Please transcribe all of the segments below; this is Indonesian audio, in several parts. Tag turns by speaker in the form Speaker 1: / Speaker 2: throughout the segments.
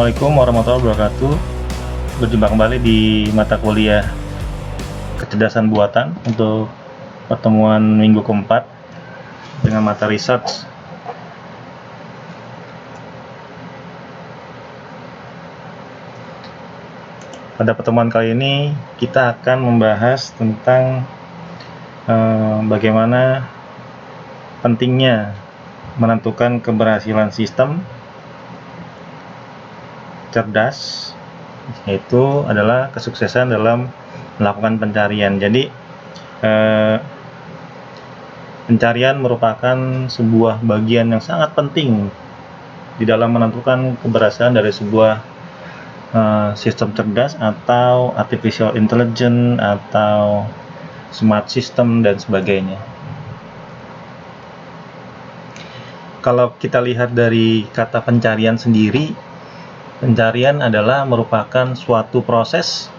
Speaker 1: Assalamualaikum warahmatullahi wabarakatuh. Berjumpa kembali di mata kuliah kecerdasan buatan untuk pertemuan minggu keempat dengan mata research. Pada pertemuan kali ini kita akan membahas tentang bagaimana pentingnya menentukan keberhasilan sistem cerdas, yaitu adalah kesuksesan dalam melakukan pencarian. Jadi pencarian merupakan sebuah bagian yang sangat penting di dalam menentukan keberhasilan dari sebuah sistem cerdas atau artificial intelligence atau smart system dan sebagainya. Kalau kita lihat dari kata pencarian sendiri, pencarian adalah merupakan suatu proses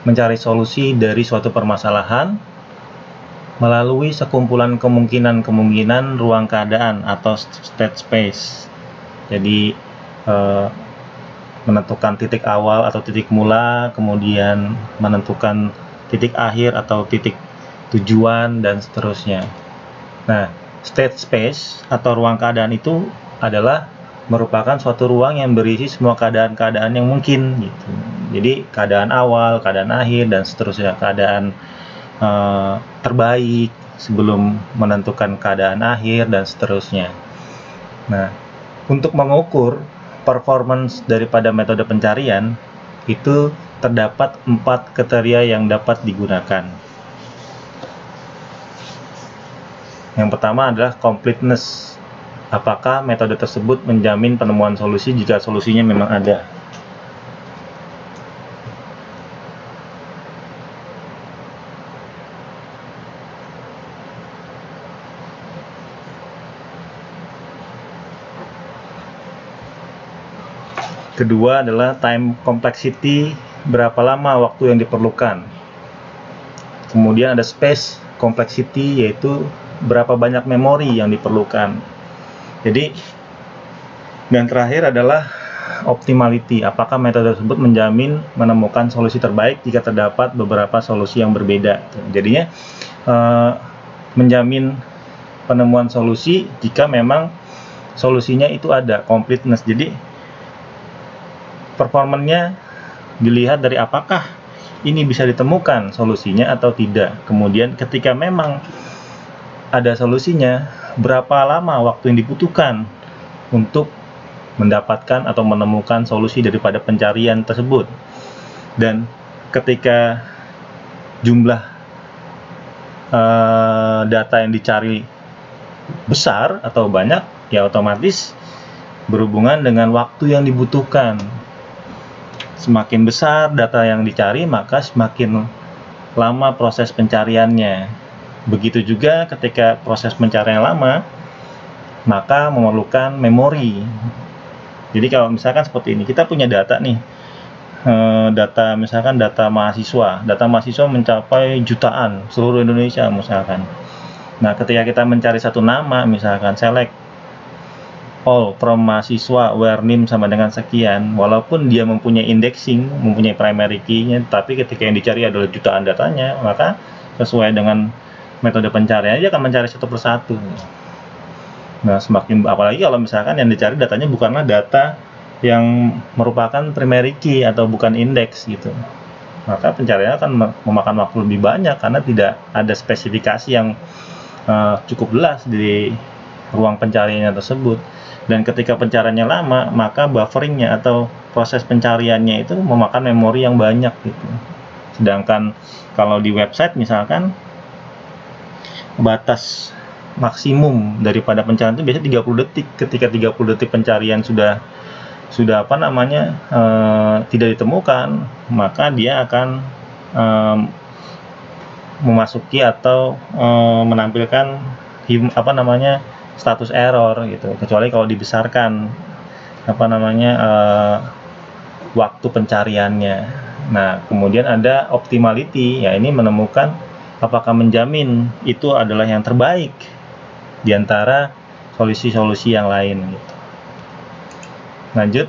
Speaker 1: mencari solusi dari suatu permasalahan melalui sekumpulan kemungkinan ruang keadaan atau state space. Jadi menentukan titik awal atau titik mula, kemudian menentukan titik akhir atau titik tujuan, dan seterusnya. Nah, state space atau ruang keadaan itu adalah merupakan suatu ruang yang berisi semua keadaan-keadaan yang mungkin gitu. Jadi keadaan awal, keadaan akhir, dan seterusnya, keadaan terbaik sebelum menentukan keadaan akhir, dan seterusnya. Nah, untuk mengukur performance daripada metode pencarian itu terdapat 4 kriteria yang dapat digunakan. Yang pertama adalah completeness. Apakah metode tersebut menjamin penemuan solusi jika solusinya memang ada? Kedua adalah time complexity, berapa lama waktu yang diperlukan. Kemudian ada space complexity, yaitu berapa banyak memori yang diperlukan. Jadi, yang terakhir adalah optimality, apakah metode tersebut menjamin menemukan solusi terbaik jika terdapat beberapa solusi yang berbeda. Jadinya menjamin penemuan solusi jika memang solusinya itu ada, completeness. Jadi performanya dilihat dari apakah ini bisa ditemukan solusinya atau tidak. Kemudian ketika memang ada solusinya, berapa lama waktu yang dibutuhkan untuk mendapatkan atau menemukan solusi daripada pencarian tersebut. Dan ketika jumlah data yang dicari besar atau banyak, ya otomatis berhubungan dengan waktu yang dibutuhkan. Semakin besar data yang dicari, maka semakin lama proses pencariannya. Begitu juga ketika proses pencarian lama, maka memerlukan memori. Jadi kalau misalkan seperti ini, kita punya data nih, misalkan data mahasiswa mencapai jutaan seluruh Indonesia misalkan. Nah, ketika kita mencari satu nama, misalkan select all from mahasiswa where name sama dengan sekian, walaupun dia mempunyai indexing, mempunyai primary key-nya, tapi ketika yang dicari adalah jutaan datanya, maka sesuai dengan metode pencarian dia akan mencari satu persatu. Nah, semakin apalagi kalau misalkan yang dicari datanya bukanlah data yang merupakan primary key atau bukan indeks gitu, maka pencarian akan memakan waktu lebih banyak karena tidak ada spesifikasi yang cukup jelas di ruang pencariannya tersebut. Dan ketika pencariannya lama, maka bufferingnya atau proses pencariannya itu memakan memori yang banyak gitu. Sedangkan kalau di website misalkan, batas maksimum daripada pencarian itu biasanya 30 detik. Ketika 30 detik pencarian sudah tidak ditemukan, maka dia akan memasuki atau menampilkan status error gitu, kecuali kalau dibesarkan waktu pencariannya. Nah, kemudian ada optimality, ya ini menemukan apakah menjamin itu adalah yang terbaik di antara solusi-solusi yang lain gitu. Lanjut.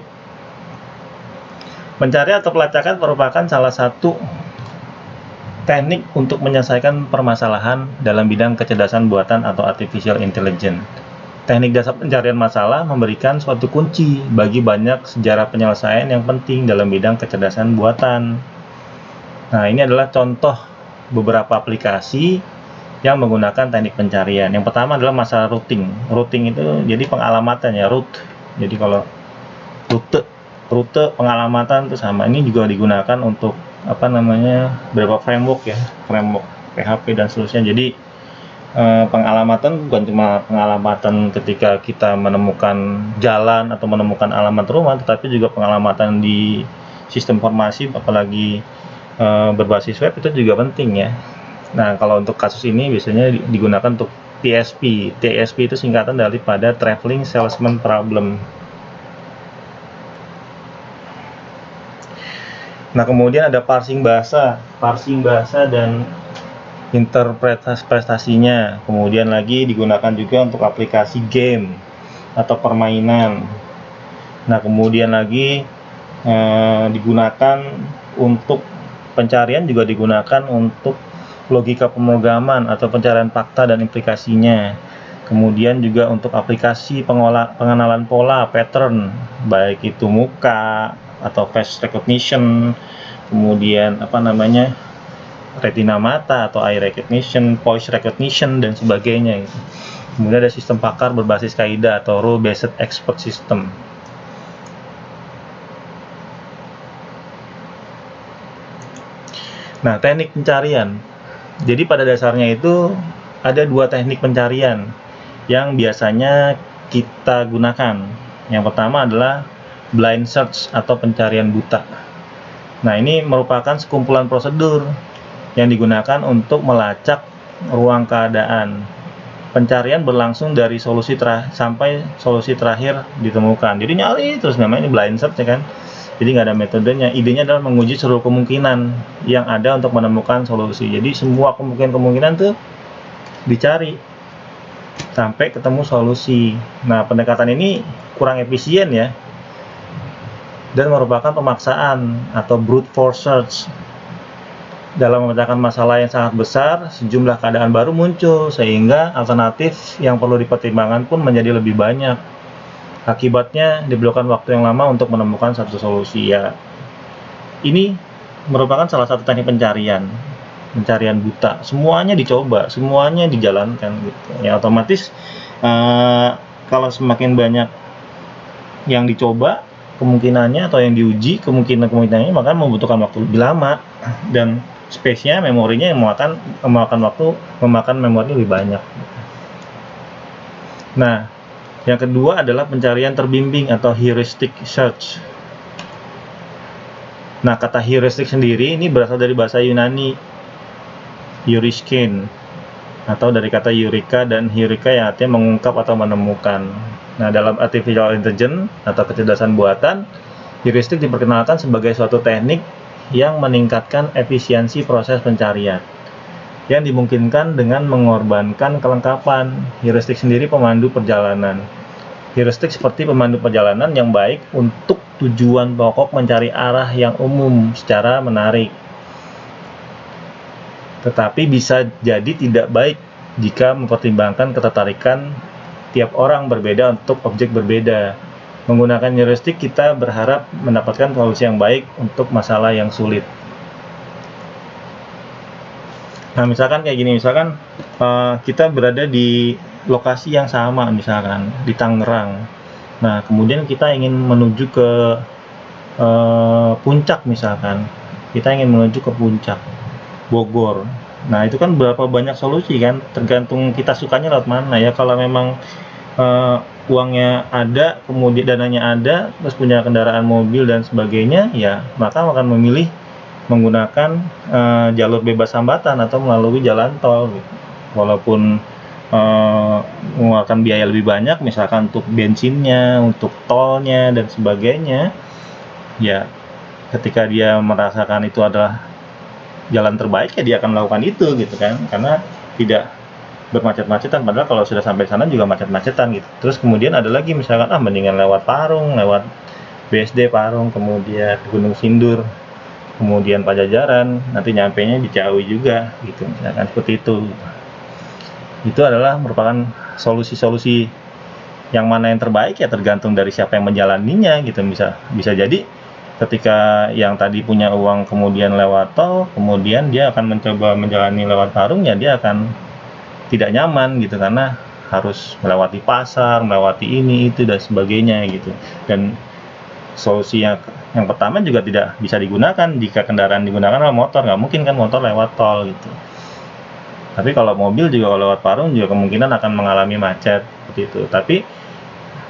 Speaker 1: Pencarian atau pelacakan merupakan salah satu teknik untuk menyelesaikan permasalahan dalam bidang kecerdasan buatan atau artificial intelligence. Teknik dasar pencarian masalah memberikan suatu kunci bagi banyak sejarah penyelesaian yang penting dalam bidang kecerdasan buatan. Nah, ini adalah contoh beberapa aplikasi yang menggunakan teknik pencarian. Yang pertama adalah masalah routing. Routing itu jadi pengalamatan ya, route. Jadi kalau rute pengalamatan itu sama. Ini juga digunakan untuk beberapa framework ya, framework PHP dan seterusnya. Jadi pengalamatan bukan cuma pengalamatan ketika kita menemukan jalan atau menemukan alamat rumah, tetapi juga pengalamatan di sistem informasi, apalagi berbasis web, itu juga penting ya. Nah, kalau untuk kasus ini biasanya digunakan untuk TSP. TSP itu singkatan daripada Traveling Salesman Problem. Nah, kemudian ada parsing bahasa dan interpretasinya. Kemudian lagi digunakan juga untuk aplikasi game atau permainan. Nah, kemudian lagi digunakan untuk pencarian, juga digunakan untuk logika pemrograman atau pencarian fakta dan implikasinya. Kemudian juga untuk aplikasi pengenalan pola, pattern, baik itu muka atau face recognition, kemudian retina mata atau eye recognition, voice recognition, dan sebagainya. Kemudian ada sistem pakar berbasis kaidah atau rule based expert system. Nah, teknik pencarian. Jadi pada dasarnya itu ada dua teknik pencarian yang biasanya kita gunakan. Yang pertama adalah blind search atau pencarian buta. Nah, ini merupakan sekumpulan prosedur yang digunakan untuk melacak ruang keadaan. Pencarian berlangsung dari solusi sampai solusi terakhir ditemukan. Jadi nyari terus, namanya ini blind search ya kan. Jadi nggak ada metodenya. Idenya adalah menguji seluruh kemungkinan yang ada untuk menemukan solusi. Jadi semua kemungkinan tuh dicari sampai ketemu solusi. Nah, pendekatan ini kurang efisien ya, dan merupakan pemaksaan atau brute force search. Dalam memecahkan masalah yang sangat besar, sejumlah keadaan baru muncul, sehingga alternatif yang perlu dipertimbangkan pun menjadi lebih banyak. Akibatnya diperlukan waktu yang lama untuk menemukan satu solusi ya. Ini merupakan salah satu teknik pencarian buta. Semuanya dicoba, semuanya dijalankan gitu. Ya otomatis kalau semakin banyak yang dicoba kemungkinannya atau yang diuji kemungkinannya, maka membutuhkan waktu lebih lama, dan space-nya, memorinya yang memakan memori lebih banyak. Nah, yang kedua adalah pencarian terbimbing atau heuristic search. Nah, kata heuristic sendiri ini berasal dari bahasa Yunani heuriskein, atau dari kata eureka dan heureka yang artinya mengungkap atau menemukan. Nah, dalam artificial intelligence atau kecerdasan buatan, heuristik diperkenalkan sebagai suatu teknik yang meningkatkan efisiensi proses pencarian, yang dimungkinkan dengan mengorbankan kelengkapan. Heuristik sendiri pemandu perjalanan. Heuristik seperti pemandu perjalanan yang baik untuk tujuan pokok mencari arah yang umum secara menarik, tetapi bisa jadi tidak baik jika mempertimbangkan ketertarikan tiap orang berbeda untuk objek berbeda. Menggunakan heuristik, kita berharap mendapatkan solusi yang baik untuk masalah yang sulit. Nah, misalkan kayak gini, kita berada di lokasi yang sama, misalkan di Tangerang. Nah, kemudian kita ingin menuju ke puncak, misalkan kita ingin menuju ke puncak Bogor. Nah, itu kan berapa banyak solusi kan, tergantung kita sukanya lewat mana ya. Kalau memang uangnya ada, kemudian dananya ada, terus punya kendaraan mobil dan sebagainya, ya maka akan memilih menggunakan jalur bebas hambatan atau melalui jalan tol gitu. Walaupun mengeluarkan biaya lebih banyak, misalkan untuk bensinnya, untuk tolnya dan sebagainya, ya ketika dia merasakan itu adalah jalan terbaik, ya dia akan melakukan itu gitu kan, karena tidak bermacet-macetan. Padahal kalau sudah sampai sana juga macet-macetan gitu. Terus kemudian ada lagi misalkan mendingan lewat Parung, lewat BSD Parung, kemudian Gunung Sindur, kemudian Pajajaran, nanti nyampainya di Ciawi juga gitu, misalkan seperti itu. Itu adalah merupakan solusi-solusi yang mana yang terbaik ya tergantung dari siapa yang menjalaninya gitu. Bisa jadi ketika yang tadi punya uang kemudian lewat tol, kemudian dia akan mencoba menjalani lewat Parung, ya dia akan tidak nyaman gitu karena harus melewati pasar, melewati ini itu dan sebagainya gitu. Dan solusi yang pertama juga tidak bisa digunakan jika kendaraan digunakan adalah motor, nggak mungkin kan motor lewat tol gitu. Tapi kalau mobil juga kalau lewat Parung juga kemungkinan akan mengalami macet seperti itu. Tapi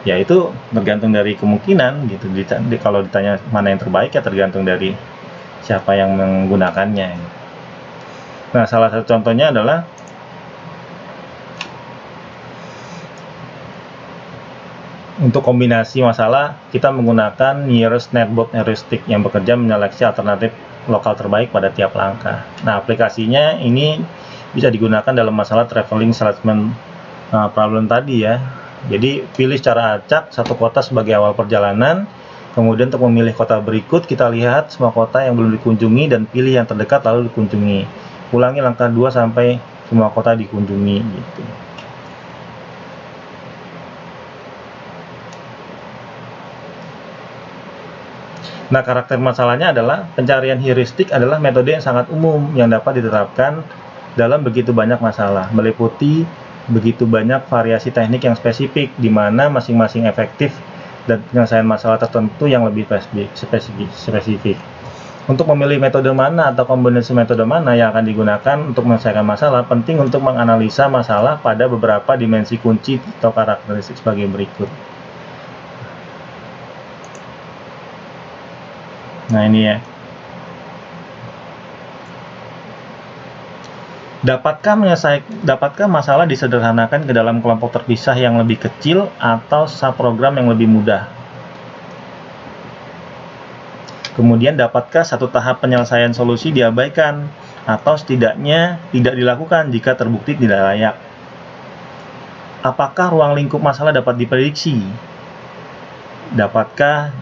Speaker 1: ya itu tergantung dari kemungkinan gitu. Kalau ditanya mana yang terbaik ya tergantung dari siapa yang menggunakannya. Nah, salah satu contohnya adalah untuk kombinasi masalah kita menggunakan nearest netboard heuristic yang bekerja menyeleksi alternatif lokal terbaik pada tiap langkah. Nah, aplikasinya ini bisa digunakan dalam masalah traveling salesman problem tadi ya. Jadi pilih secara acak satu kota sebagai awal perjalanan, kemudian untuk memilih kota berikut kita lihat semua kota yang belum dikunjungi dan pilih yang terdekat lalu dikunjungi. Ulangi langkah 2 sampai semua kota dikunjungi gitu. Nah, karakter masalahnya adalah pencarian heuristik adalah metode yang sangat umum yang dapat diterapkan dalam begitu banyak masalah, meliputi begitu banyak variasi teknik yang spesifik di mana masing-masing efektif dan penyelesaian masalah tertentu yang lebih spesifik. Untuk memilih metode mana atau kombinasi metode mana yang akan digunakan untuk menyelesaikan masalah, penting untuk menganalisa masalah pada beberapa dimensi kunci atau karakteristik sebagai berikut. Nah, ini ya. Dapatkah masalah disederhanakan ke dalam kelompok terpisah yang lebih kecil atau subprogram yang lebih mudah? Kemudian, dapatkah satu tahap penyelesaian solusi diabaikan atau setidaknya tidak dilakukan jika terbukti tidak layak? Apakah ruang lingkup masalah dapat diprediksi? Dapatkah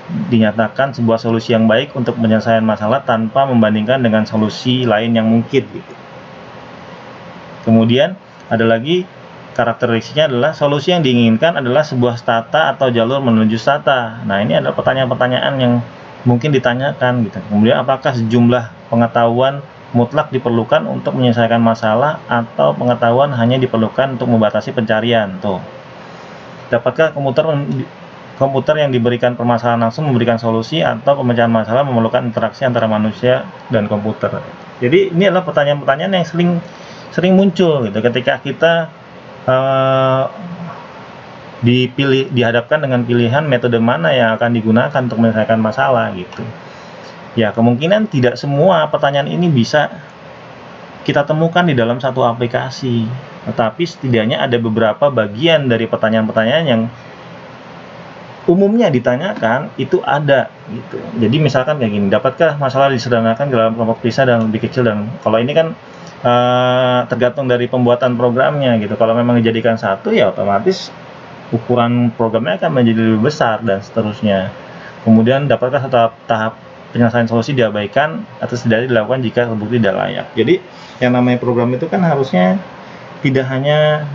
Speaker 1: dinyatakan sebuah solusi yang baik untuk penyelesaian masalah tanpa membandingkan dengan solusi lain yang mungkin gitu. Kemudian ada lagi karakteristiknya adalah solusi yang diinginkan adalah sebuah stata atau jalur menuju stata. Nah, ini adalah pertanyaan-pertanyaan yang mungkin ditanyakan gitu. Kemudian apakah sejumlah pengetahuan mutlak diperlukan untuk menyelesaikan masalah atau pengetahuan hanya diperlukan untuk membatasi pencarian? Tuh. Dapatkah komputer yang diberikan permasalahan langsung memberikan solusi atau pemecahan masalah memerlukan interaksi antara manusia dan komputer? Jadi ini adalah pertanyaan-pertanyaan yang sering muncul gitu ketika kita dihadapkan dengan pilihan metode mana yang akan digunakan untuk menyelesaikan masalah gitu. Ya, kemungkinan tidak semua pertanyaan ini bisa kita temukan di dalam satu aplikasi, tetapi setidaknya ada beberapa bagian dari pertanyaan-pertanyaan yang umumnya ditanyakan itu ada gitu. Jadi misalkan kayak gini, dapatkah masalah disederhanakan dalam kelompok pisah dan lebih kecil? Dan kalau ini kan tergantung dari pembuatan programnya gitu. Kalau memang dijadikan satu ya otomatis ukuran programnya akan menjadi lebih besar dan seterusnya. Kemudian dapatkah satu tahap penyelesaian solusi diabaikan atau setidaknya dilakukan jika terbukti tidak layak. Jadi yang namanya program itu kan harusnya tidak hanya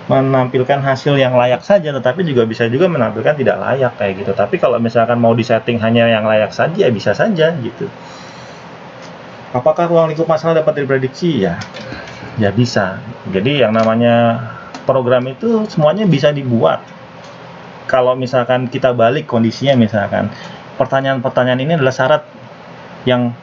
Speaker 1: menampilkan hasil yang layak saja, tetapi juga bisa juga menampilkan tidak layak kayak gitu. Tapi kalau misalkan mau disetting hanya yang layak saja ya bisa saja gitu. Apakah ruang lingkup masalah dapat diprediksi? Ya bisa. Jadi yang namanya program itu semuanya bisa dibuat. Kalau misalkan kita balik kondisinya, misalkan pertanyaan-pertanyaan ini adalah syarat yang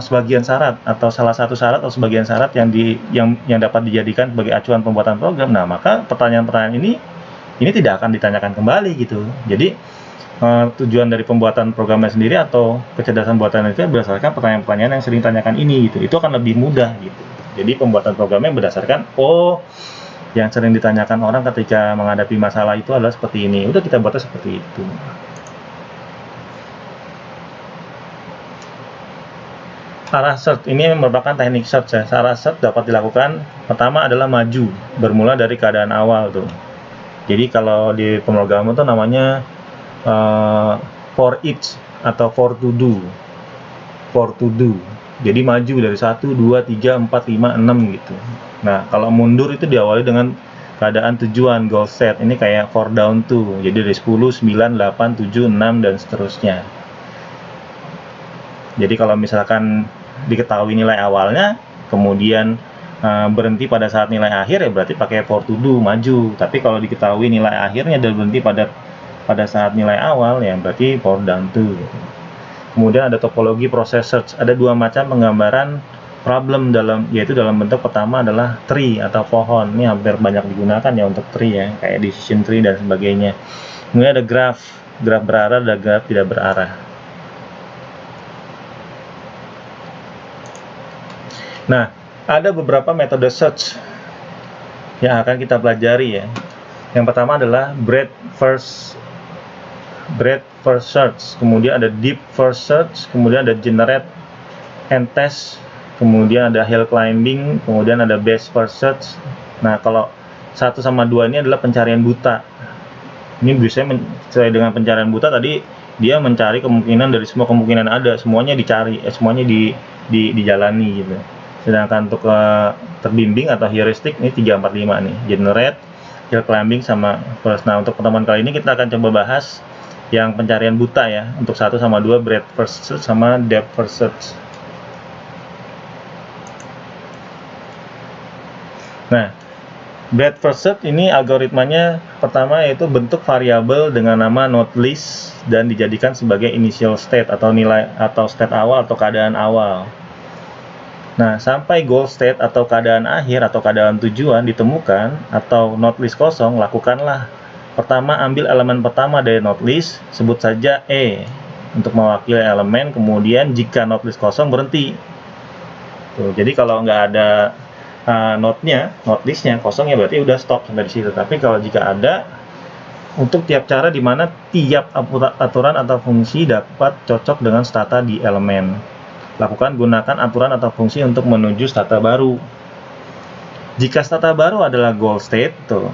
Speaker 1: sebagian syarat atau salah satu syarat atau sebagian syarat yang dapat dijadikan sebagai acuan pembuatan program. Nah, maka pertanyaan-pertanyaan ini tidak akan ditanyakan kembali gitu. Jadi tujuan dari pembuatan programnya sendiri atau kecerdasan buatan itu berdasarkan pertanyaan-pertanyaan yang sering ditanyakan ini gitu. Itu akan lebih mudah gitu. Jadi pembuatan programnya berdasarkan yang sering ditanyakan orang ketika menghadapi masalah itu adalah seperti ini. Udah kita buatnya seperti itu. Arah search ini merupakan teknik search ya. Arah search dapat dilakukan pertama adalah maju, bermula dari keadaan awal tuh. Jadi kalau di pemrograman tuh namanya for each atau for to do. Jadi maju dari 1, 2, 3, 4, 5, 6 gitu. Nah, kalau mundur itu diawali dengan keadaan tujuan, goal set. Ini kayak for down to. Jadi dari 10, 9, 8, 7, 6 dan seterusnya. Jadi kalau misalkan diketahui nilai awalnya, kemudian berhenti pada saat nilai akhir, ya berarti pakai for to do, maju. Tapi kalau diketahui nilai akhirnya dan berhenti pada saat nilai awal, ya berarti for down to gitu. Kemudian ada topologi proses search. Ada dua macam penggambaran problem yaitu dalam bentuk pertama adalah tree atau pohon. Ini hampir banyak digunakan ya untuk tree ya, kayak decision tree dan sebagainya. Kemudian ada graph berarah dan graph tidak berarah. Nah, ada beberapa metode search yang akan kita pelajari ya. Yang pertama adalah breadth first search, kemudian ada deep first search, kemudian ada generate and test, kemudian ada hill climbing, kemudian ada base first search. Nah, kalau 1 sama 2 ini adalah pencarian buta. Ini biasanya sesuai dengan pencarian buta tadi, dia mencari kemungkinan dari semua kemungkinan ada, semuanya dicari, semuanya dijalani gitu. Sedangkan untuk terbimbing atau heuristik ini 3, 4, 5 nih, generate, hill climbing sama first. Nah, untuk pertemuan kali ini kita akan coba bahas yang pencarian buta ya, untuk 1 sama 2 breadth first search sama depth first search. Nah, breadth first search ini algoritmanya pertama yaitu bentuk variabel dengan nama node list dan dijadikan sebagai initial state atau nilai atau state awal atau keadaan awal. Nah, sampai goal state atau keadaan akhir atau keadaan tujuan ditemukan atau node list kosong, lakukanlah pertama ambil elemen pertama dari node list, sebut saja E untuk mewakili elemen, kemudian jika node list kosong berhenti. Tuh, jadi kalau nggak ada node listnya kosong ya berarti udah stop sampai di situ. Tapi kalau jika ada, untuk tiap cara di mana tiap aturan atau fungsi dapat cocok dengan stata di elemen, lakukan gunakan aturan atau fungsi untuk menuju stata baru. Jika stata baru adalah goal state, tuh.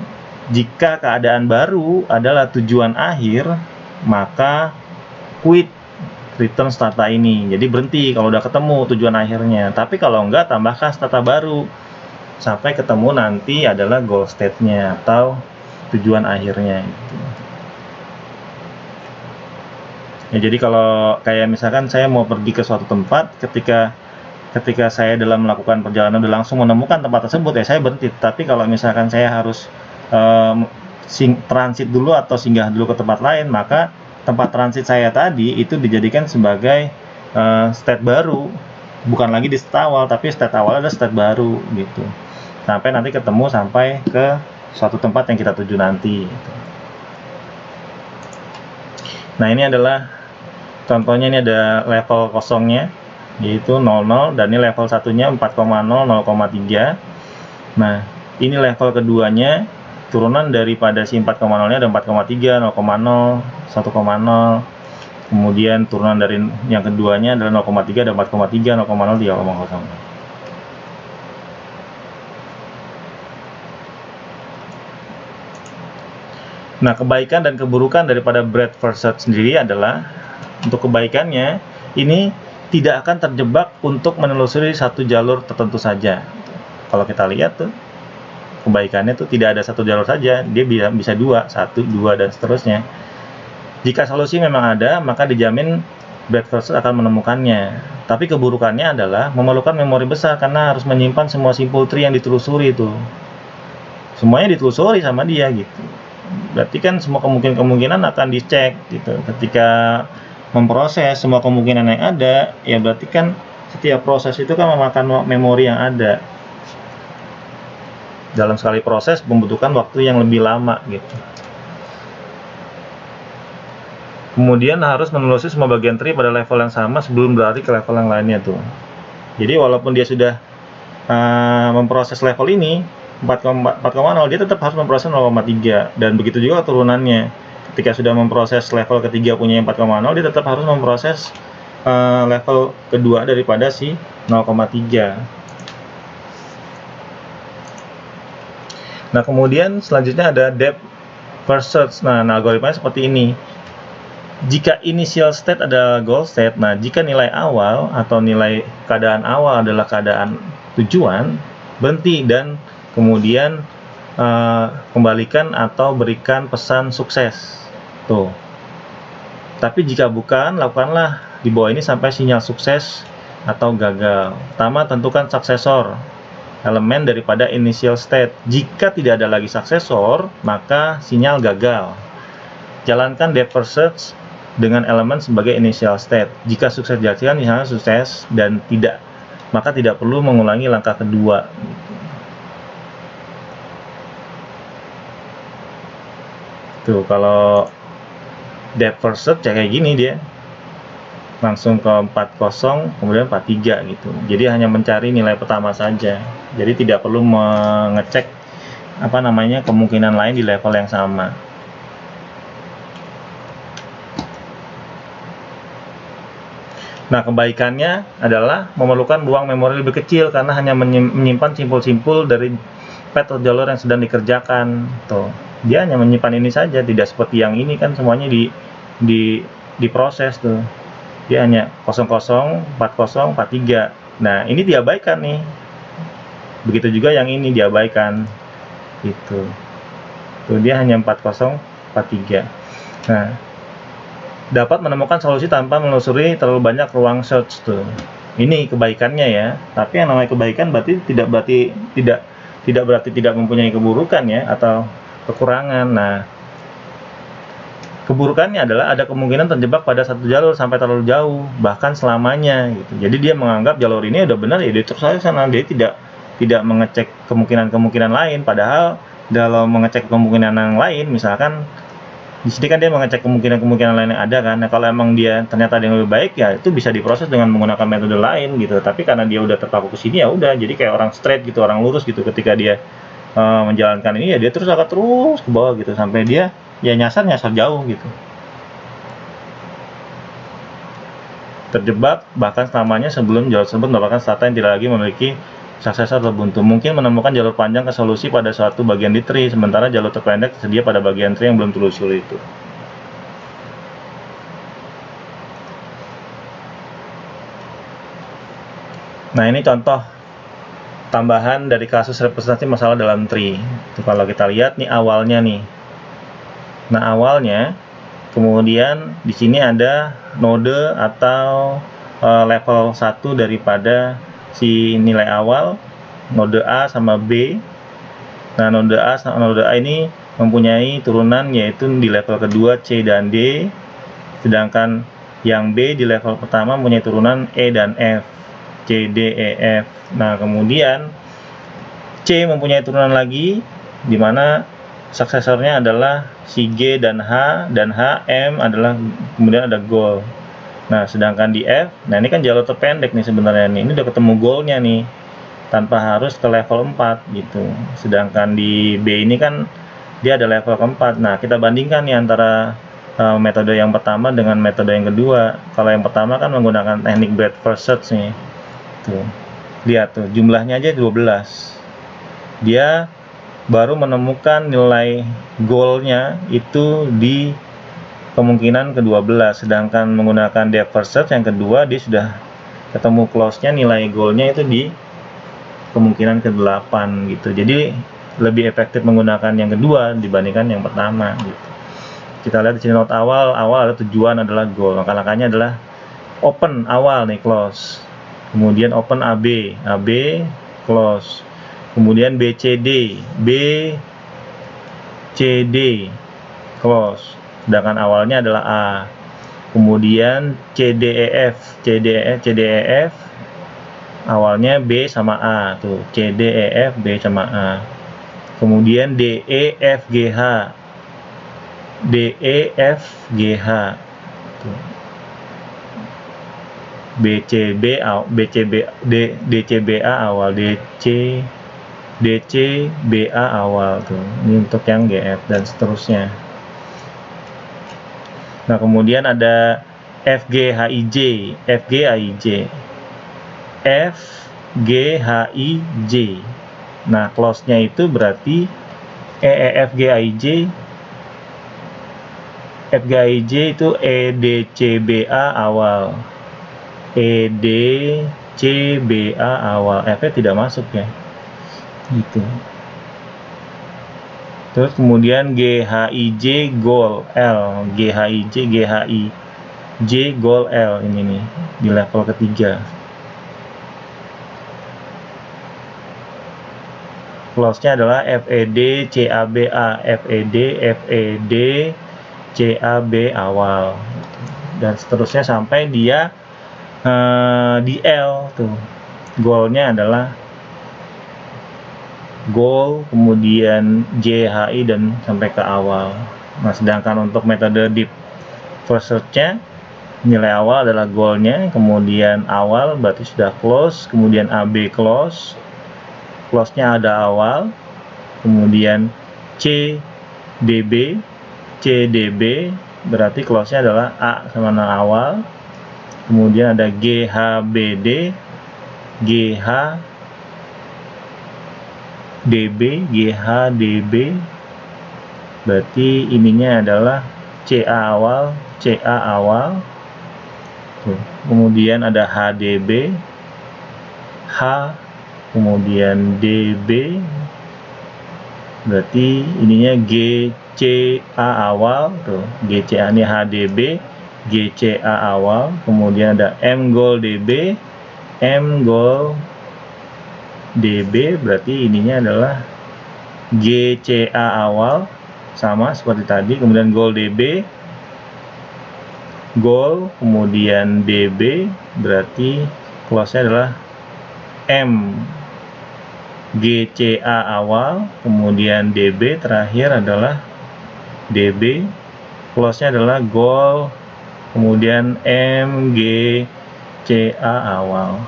Speaker 1: Jika keadaan baru adalah tujuan akhir, maka quit return stata ini. Jadi berhenti kalau udah ketemu tujuan akhirnya. Tapi kalau enggak, tambahkan stata baru sampai ketemu nanti adalah goal state-nya atau tujuan akhirnya gitu. Ya, jadi kalau kayak misalkan saya mau pergi ke suatu tempat, ketika saya dalam melakukan perjalanan udah langsung menemukan tempat tersebut, ya saya berhenti. Tapi kalau misalkan saya harus transit dulu atau singgah dulu ke tempat lain, maka tempat transit saya tadi itu dijadikan sebagai state baru, bukan lagi di state awal, tapi state awal ada state baru gitu, sampai nanti ketemu sampai ke suatu tempat yang kita tuju nanti gitu. Nah, ini adalah contohnya, ini ada level kosongnya yaitu 00 dan ini level satunya 4,0, 0,3. Nah, ini level keduanya, turunan daripada si 4,0 nya ada 4,3, 0,0, 1,0. Kemudian turunan dari yang keduanya adalah 0,3, ada 4,3, 0,0, 3,0. Nah, kebaikan dan keburukan daripada breadth first search sendiri adalah, untuk kebaikannya, ini tidak akan terjebak untuk menelusuri satu jalur tertentu saja. Kalau kita lihat tuh, kebaikannya tuh tidak ada satu jalur saja, dia bisa 2, 1, 2 dan seterusnya. Jika solusi memang ada, maka dijamin breadth first search akan menemukannya. Tapi keburukannya adalah memerlukan memori besar karena harus menyimpan semua simple tree yang ditelusuri itu. Semuanya ditelusuri sama dia gitu. Berarti kan semua kemungkinan akan dicek gitu. Ketika memproses semua kemungkinan yang ada, ya berarti kan setiap proses itu kan memakan memori yang ada. Dalam sekali proses membutuhkan waktu yang lebih lama gitu. Kemudian harus menelusuri semua bagian tree pada level yang sama sebelum berlari ke level yang lainnya tuh. Jadi walaupun dia sudah memproses level ini 4,0, dia tetap harus memproses 0,3, dan begitu juga turunannya. Ketika sudah memproses level ketiga punya 4,0, dia tetap harus memproses level kedua daripada si 0,3. Nah, kemudian selanjutnya ada depth first search. Nah, algoritmanya seperti ini. Jika initial state adalah goal state, nah jika nilai awal atau nilai keadaan awal adalah keadaan tujuan, berhenti dan kemudian kembalikan atau berikan pesan sukses. Tuh. Tapi jika bukan, lakukanlah di bawah ini sampai sinyal sukses atau gagal. Pertama, tentukan suksesor, elemen daripada initial state. Jika tidak ada lagi suksesor, maka sinyal gagal. Jalankan depth first search dengan elemen sebagai initial state. Jika sukses dihasilkan, misalnya sukses dan tidak, maka tidak perlu mengulangi langkah kedua. Tuh, kalau depth first search kayak gini dia langsung ke 40 kemudian 43 gitu. Jadi hanya mencari nilai pertama saja. Jadi tidak perlu mengecek kemungkinan lain di level yang sama. Nah, kebaikannya adalah memerlukan ruang memori lebih kecil karena hanya menyimpan simpul-simpul dari path atau jalur yang sedang dikerjakan. Tuh, dia hanya menyimpan ini saja, tidak seperti yang ini kan semuanya diproses tuh. Dia hanya 00, 40, 43. Nah, ini diabaikan nih. Begitu juga yang ini diabaikan. Gitu. Tuh, dia hanya 40, 43. Nah, dapat menemukan solusi tanpa menelusuri terlalu banyak ruang search tuh. Ini kebaikannya ya. Tapi yang namanya kebaikan tidak berarti tidak mempunyai keburukan ya atau kekurangan. Nah, keburukannya adalah ada kemungkinan terjebak pada satu jalur sampai terlalu jauh, bahkan selamanya gitu. Jadi dia menganggap jalur ini udah benar ya dia terus saja sana. Dia tidak mengecek kemungkinan lain, padahal dalam mengecek kemungkinan yang lain, misalkan di sini kan dia mengecek kemungkinan lain yang ada kan. Nah, kalau emang dia ternyata ada yang lebih baik ya itu bisa diproses dengan menggunakan metode lain gitu. Tapi karena dia udah terpaku ke sini ya udah, jadi kayak orang straight gitu, orang lurus gitu. Ketika dia menjalankan ini ya dia terus akan terus ke bawah gitu sampai dia ya nyasar jauh gitu. Terjebak bahkan selamanya sebelum jalur tersebut mendapatkan starter yang tidak lagi memiliki suksesor atau buntu. Mungkin menemukan jalur panjang ke solusi pada suatu bagian di tree, sementara jalur terpendek tersedia pada bagian tree yang belum telusuri itu. Nah, ini contoh tambahan dari kasus representasi masalah dalam tree. Tuh, kalau kita lihat nih awalnya nih. Nah, awalnya kemudian di sini ada node atau level 1 daripada si nilai awal, node A sama B. Nah, node A sama node A ini mempunyai turunan yaitu di level kedua C dan D, sedangkan yang B di level pertama mempunyai turunan E dan F, C, D, E, F. Nah, kemudian C mempunyai turunan lagi di mana suksesornya adalah si G dan H M adalah kemudian ada goal. Nah, sedangkan di F, nah ini kan jalur terpendek nih sebenarnya nih. Ini udah ketemu goalnya nih tanpa harus ke level 4 gitu. Sedangkan di B ini kan dia ada level keempat. Nah, kita bandingkan nih antara metode yang pertama dengan metode yang kedua. Kalau yang pertama kan menggunakan teknik breadth first search nih. Tuh. Lihat tuh, jumlahnya aja 12. Dia baru menemukan nilai goalnya itu di kemungkinan ke-12, sedangkan menggunakan depth first search yang kedua dia sudah ketemu close-nya nilai goalnya itu di kemungkinan ke-8 gitu. Jadi lebih efektif menggunakan yang kedua dibandingkan yang pertama gitu. Kita lihat di sini note awal ada tujuan adalah goal. Langkah-langkahnya adalah open awal nih close. Kemudian open AB close. Kemudian BCD close. Sedangkan awalnya adalah A. Kemudian CDEF awalnya B sama A tuh, CDEF B sama A. Kemudian DEFGH tuh. DCBA awal, DCBA awal tuh. Ini untuk yang GF dan seterusnya. Nah, kemudian ada FGHIJ. Nah, close-nya itu berarti EEFGHIJ FGIJ itu EDCBA awal. EDCBA awal. F-nya tidak masuk ya. Gitu. Terus kemudian GHIJ Goal L, GHIJ Goal L ini nih di level ketiga. Close-nya adalah FED CABA, FED CAB awal, dan seterusnya sampai dia di L tuh. Goalnya adalah goal, kemudian JHI dan sampai ke awal. Nah, sedangkan untuk metode deep first search-nya, nilai awal adalah goalnya, kemudian awal berarti sudah close, kemudian AB close, close-nya ada awal, kemudian CDB berarti close-nya adalah A sama dengan awal, kemudian ada GHBD GHDB berarti ininya adalah CA awal. Tuh. Kemudian ada HDB kemudian DB berarti ininya GCA awal tuh, GCA ini HDB, GCA awal, kemudian ada M goal DB berarti ininya adalah GCA awal sama seperti tadi, kemudian goal DB goal, kemudian DB berarti close-nya adalah M GCA awal, kemudian DB terakhir adalah DB, close-nya adalah goal, kemudian MGCA awal.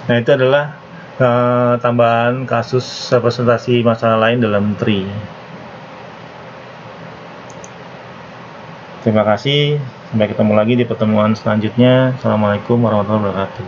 Speaker 1: Nah, itu adalah tambahan kasus representasi masalah lain dalam tree. Terima kasih, sampai ketemu lagi di pertemuan selanjutnya. Assalamualaikum warahmatullahi wabarakatuh.